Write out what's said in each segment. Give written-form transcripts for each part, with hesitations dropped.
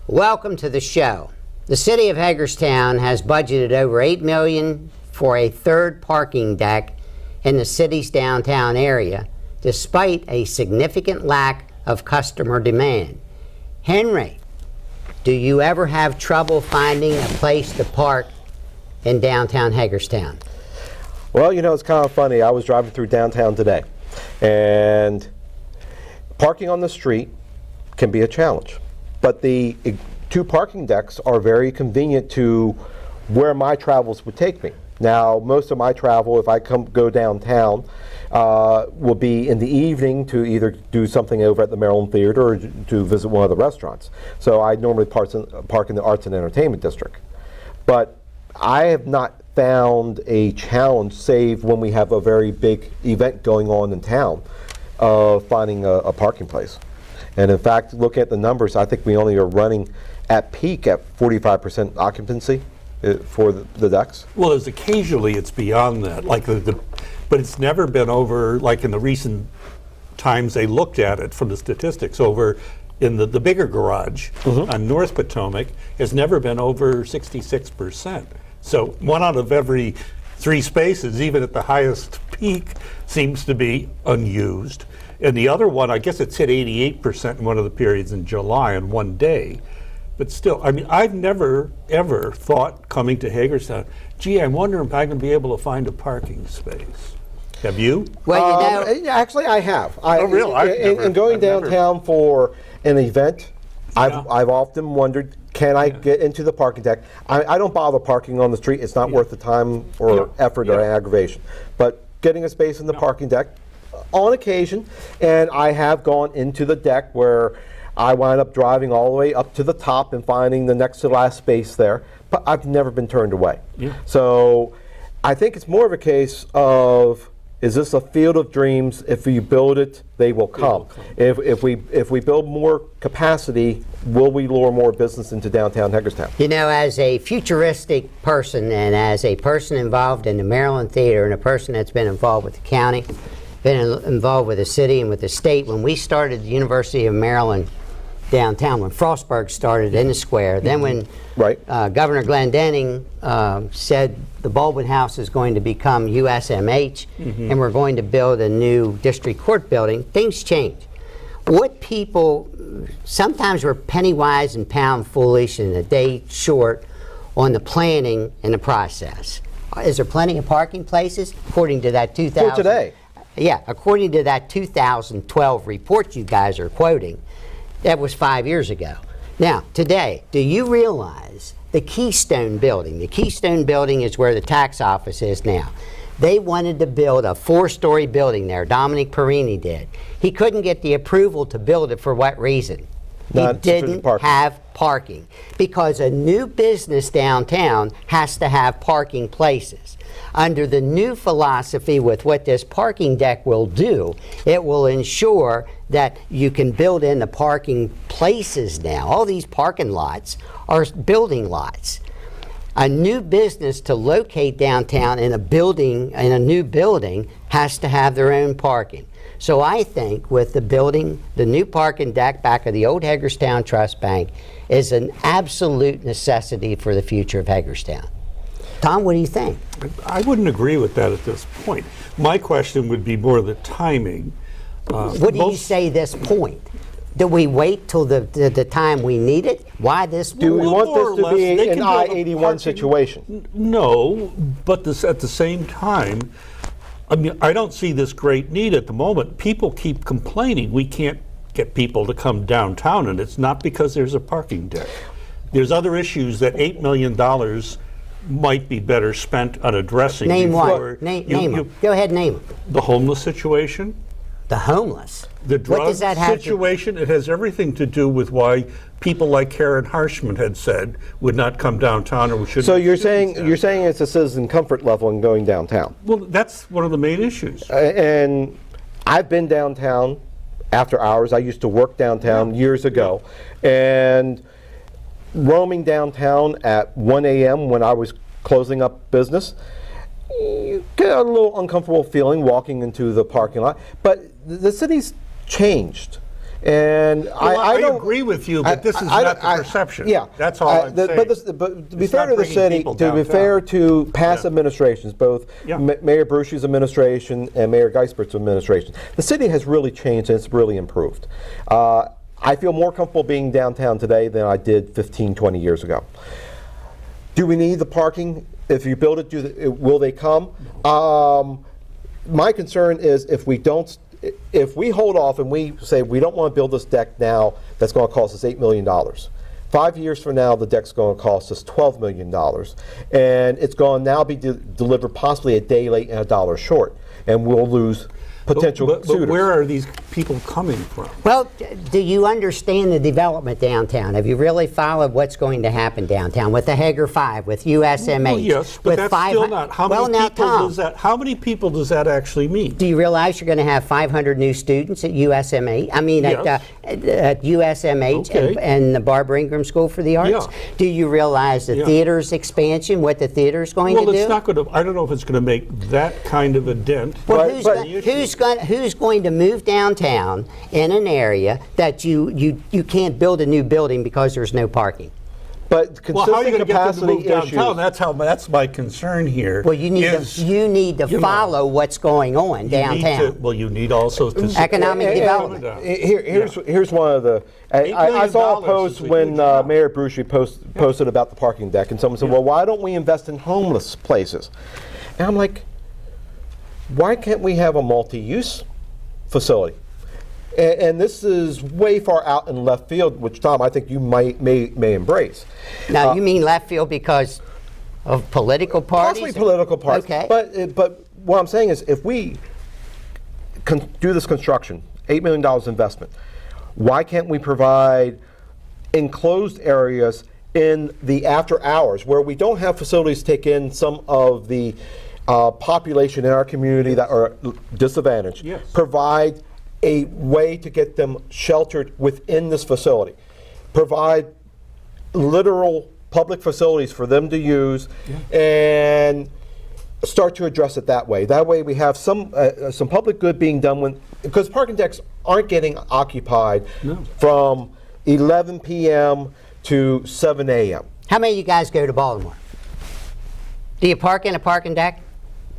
Welcome to the show. The City of Hagerstown has budgeted over $8 million for a third parking deck in the city's downtown area, despite a significant lack of customer demand. Henry, do you ever have trouble finding a place to park in downtown Hagerstown? Well, you know, it's kind of funny. I was driving through downtown today, and parking on the street can be a challenge. But the two parking decks are very convenient to where my travels would take me. Now, most of my travel, if I go downtown, will be in the evening to either do something over at the Maryland Theater or to visit one of the restaurants. So I normally park in the Arts and Entertainment District. But I have not found a challenge, save when we have a very big event going on in town, of finding a parking place. And in fact, looking at the numbers, I think we only are running at peak at 45% occupancy for the decks. Well, there's occasionally it's beyond that, like but it's never been over, like in the recent times they looked at it from the statistics, over in the bigger garage on North Potomac has never been over 66%. So 1 out of every 3 spaces, even at the highest peak, seems to be unused. And the other one, I guess it's hit 88% in one of the periods in July in one day. But still, I mean, I've never, ever thought coming to Hagerstown, gee, I'm wondering if I'm going to be able to find a parking space. Have you? Well, you know, actually, I have. Oh, really? In going downtown for an event, I've often wondered, can I get into the parking deck? I don't bother parking on the street. It's not worth the time or effort or aggravation. But getting a space in the parking deck, on occasion, and I have gone into the deck where I wind up driving all the way up to the top and finding the next to last space there, but I've never been turned away. So I think it's more of a case of, is this a field of dreams? If you build it, they will come. If we build more capacity, will we lure more business into downtown Hagerstown? You know, as a futuristic person and as a person involved in the Maryland Theater and a person that's been involved with the county, been involved with the city and with the state, when we started the University of Maryland downtown, when Frostburg started in the square, then when Governor Glendening said the Baldwin House is going to become USMH and we're going to build a new district court building, things changed. What people, sometimes we're penny wise and pound foolish and a day short on the planning and the process. Is there plenty of parking places? According to that 2000. For today. Yeah, according to that 2012 report you guys are quoting, that was 5 years ago. Now, today, do you realize the Keystone building? The Keystone building is where the tax office is now. They wanted to build a 4-story building there. Dominic Perini did. He couldn't get the approval to build it for what reason? He didn't have parking. Because a new business downtown has to have parking places. Under the new philosophy with what this parking deck will do, it will ensure that you can build in the parking places now. All these parking lots are building lots. A new business to locate downtown in a building, in a new building, has to have their own parking. So I think with the building, the new parking deck back of the old Hagerstown Trust Bank is an absolute necessity for the future of Hagerstown. Tom, what do you think? I wouldn't agree with that at this point. My question would be more the timing. What do you say this point? Do we wait till the time we need it? Why this? Do we want this to be an I-81 situation? No, but at the same time, I mean, I don't see this great need at the moment. People keep complaining we can't get people to come downtown, and it's not because there's a parking deck. There's other issues that $8 million might be better spent on addressing. Name one. Name them. Go ahead, name them. The homeless situation. The homeless? The drug what does that have situation. It has everything to do with why people like Karen Harshman had said would not come downtown, or we shouldn't. So you're saying it's a citizen comfort level in going downtown? Well, that's one of the main issues. And I've been downtown after hours. I used to work downtown years ago, and roaming downtown at 1 a.m. when I was closing up business, you get a little uncomfortable feeling walking into the parking lot. But the city's changed. And Well, I don't agree with you, but this is I- not the I- perception. Yeah, That's all I'm saying. But to be It's fair not to the bringing city, people to be downtown. fair to past Yeah. administrations, both Yeah. Mayor Brusci's administration and Mayor Geispert's administration, the city has really changed and it's really improved. I feel more comfortable being downtown today than I did 15, 20 years ago. Do we need the parking? If you build it, will they come? My concern is if we hold off and we say we don't want to build this deck now, that's going to cost us $8 million. 5 years from now, the deck's going to cost us $12 million. And it's going to now be delivered possibly a day late and a dollar short. And we'll lose potential But suitors. where are these people coming from? Well, do you understand the development downtown? Have you really followed what's going to happen downtown with the Hager 5, with USMH? Well, yes, but with that's 500 still not. How well, many now, people Tom, does that? How many people does that actually mean? do you realize you're going to have 500 new students at USMH? I mean, Yes. at USMH Okay. and the Barbara Ingram School for the Arts? Yeah. Do you realize the Yeah. theater's expansion, what the theater's going Well, to do? it's not going to. I don't know if it's going to make that kind of a dent. Well, But- who's going to move downtown in an area that you can't build a new building because there's no parking? But Well, how are you consistent going to get them to move capacity downtown? issues. That's my concern here. Well, you need is, to you need to you know, follow what's going on you need downtown. to- well, you need also to Economic And- development. Here's one of the. I $8 saw a million post is a when huge amount. Mayor Bruschi posted about the parking deck, and someone said, "Well, why don't we invest in homeless places?" And I'm like, "Why can't we have a multi-use facility?" And this is way far out in left field, which Tom, I think you may embrace. Now, you mean left field because of political parties? Possibly political parties. Okay. But what I'm saying is, if we do this construction, $8 million investment, why can't we provide enclosed areas in the after hours where we don't have facilities take in some of the population in our community that are disadvantaged? Yes. Provide a way to get them sheltered within this facility. Provide literal public facilities for them to use, and start to address it that way. That way we have some public good being done because parking decks aren't getting occupied from 11 p.m. to 7 a.m. How many of you guys go to Baltimore? Do you park in a parking deck?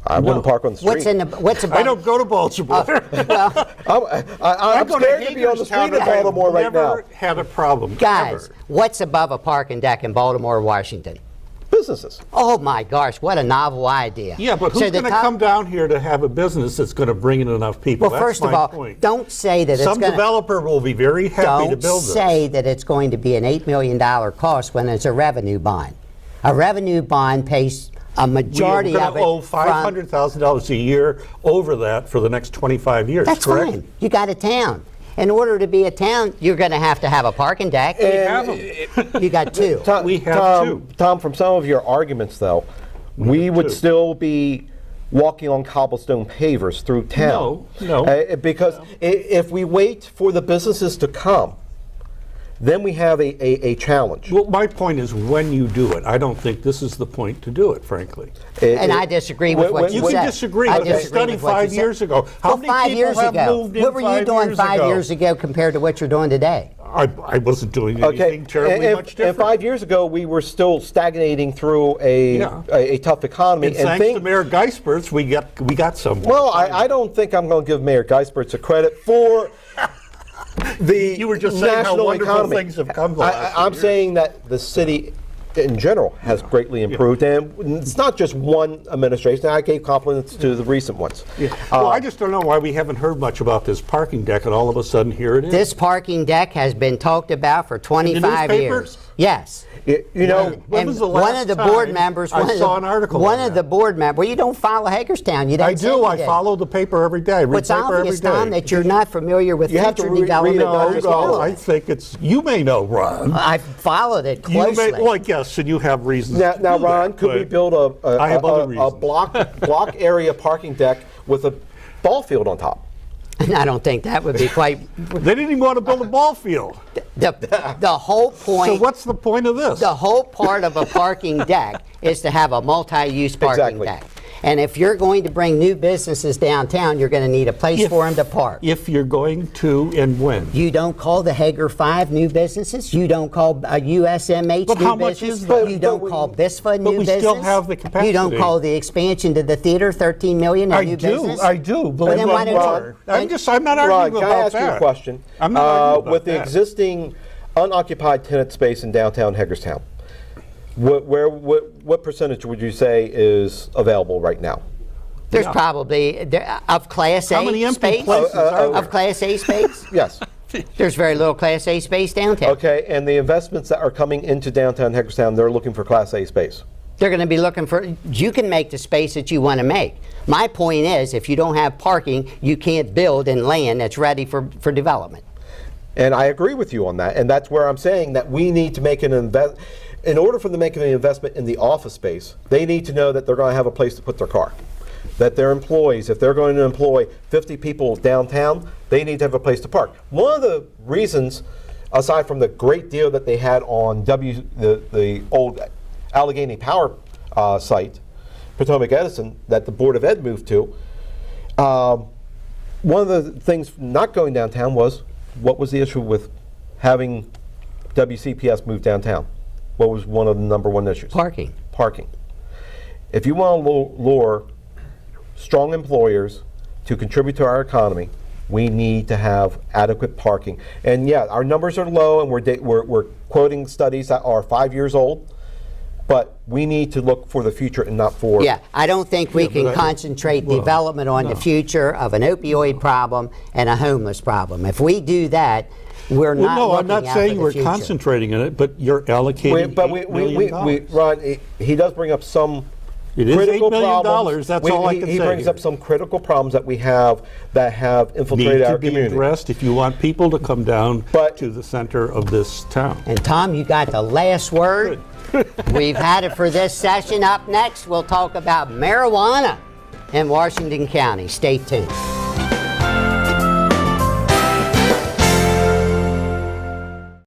I wouldn't park on the street. What's above? I don't go to Baltimore. Well, I'm go scared to be on the street in Baltimore right now. Never had a problem. guys, ever. what's above a parking deck in Baltimore, Washington? Businesses. Oh my gosh, what a novel idea. Yeah, but who's So the going to top- come down here to have a business that's going to bring in enough people? Well, That's first of my all, point. don't say that Some it's going to... developer will be very happy to Don't build this. say that it's going to be an $8 million cost when it's a revenue bond. A revenue bond pays a majority We're of going it to owe $500,000 a year over that for the next 25 years, That's correct? fine. You got a town. In order to be a town, you're going to have a parking deck. We have them. You got two. We have two. Tom, from some of your arguments, though, we would two. still be walking on cobblestone pavers through town. No. Because if we wait for the businesses to come, then we have a challenge. Well, my point is when you do it. I don't think this is the point to do it, frankly. And I disagree with what you You said. can disagree, I but the disagree study with what you 5 said. years ago. How Well, many 5 people years have ago. moved in What were you 5 doing years 5 ago? years ago compared to what you're doing today? I wasn't doing anything terribly and, much different. and 5 years ago, we were still stagnating through Yeah. a tough economy. And thanks to Mayor Geispert's, we got somewhere. Well, I don't think I'm going to give Mayor Geispert's a credit for the You were just saying how national wonderful economy. things have come the last I'm few saying that the city in general has greatly improved, and it's not just one administration. I gave compliments to the recent ones. Well, I just don't know why we haven't heard much about this parking deck, and all of a sudden here it is. This parking deck has been talked about for 25 newspaper? years. Yes. You know, When And was the one last of the board time members, I one of saw the, an article one on of the that? board members. Well, you don't follow Hagerstown. You don't I say do. you I did. follow the paper every day. I read What's paper every obvious, day. Tom, that you're not familiar with You have to future read it, development. not No, just no, follow I it. think it's, you may know, Ron. I've followed it You closely. may, well, I guess, and you have reasons. now to do Ron, that, could we but build I have other a reasons. block area parking deck with a ball field on top? And I don't think that would be quite. They didn't even want to build a ball field. The whole point. So what's the point of this? The whole part of a parking deck is to have a multi-use parking Exactly. deck. And if you're going to bring new businesses downtown, you're going to need a place for them to park. If you're going to, and when? You don't call the Hager 5 new businesses. You don't call a USMH But new how much business. is that? You don't call BISFA new we business. still have the capacity. You don't call the expansion to the theater 13 million a new business. I do. Well, then why don't you? I'm not Ron, arguing can I about ask you a that. question? I'm not arguing about with the that. existing unoccupied tenant space in downtown Hagerstown, what percentage would you say is available right now? There's probably of Class A How many empty space. places are there? Of Class A space. Yes. There's very little Class A space downtown. Okay, and the investments that are coming into downtown Hagerstown, they're looking for Class A space. They're going to be looking for, you can make the space that you want to make. My point is, if you don't have parking, you can't build in land that's ready for development. And I agree with you on that. And that's where I'm saying that we need to make an invest. In order for them to make an investment in the office space, they need to know that they're going to have a place to put their car. That their employees, if they're going to employ 50 people downtown, they need to have a place to park. One of the reasons, aside from the great deal that they had on the old Allegheny Power site, Potomac Edison, that the Board of Ed moved to, one of the things not going downtown was, what was the issue with having WCPS move downtown? What was one of the number one issues? Parking. Parking. If you want to lure strong employers to contribute to our economy, we need to have adequate parking. And yeah, our numbers are low, and we're quoting studies that are 5 years old, but we need to look for the future and not for... Yeah, I don't think we can concentrate development on the future of an opioid problem and a homeless problem. If we do that, we're not No, I'm looking not out saying for the we're future. concentrating on it, but you're allocating $8 million. Ron, he does bring up some It is critical $8 million, problems. that's all I can He say brings here. up some critical problems that we have that have infiltrated Need our to be community. addressed if you want people to come down But- to the center of this town. And Tom, you got the last word. We've had it for this session. Up next, we'll talk about marijuana in Washington County. Stay tuned.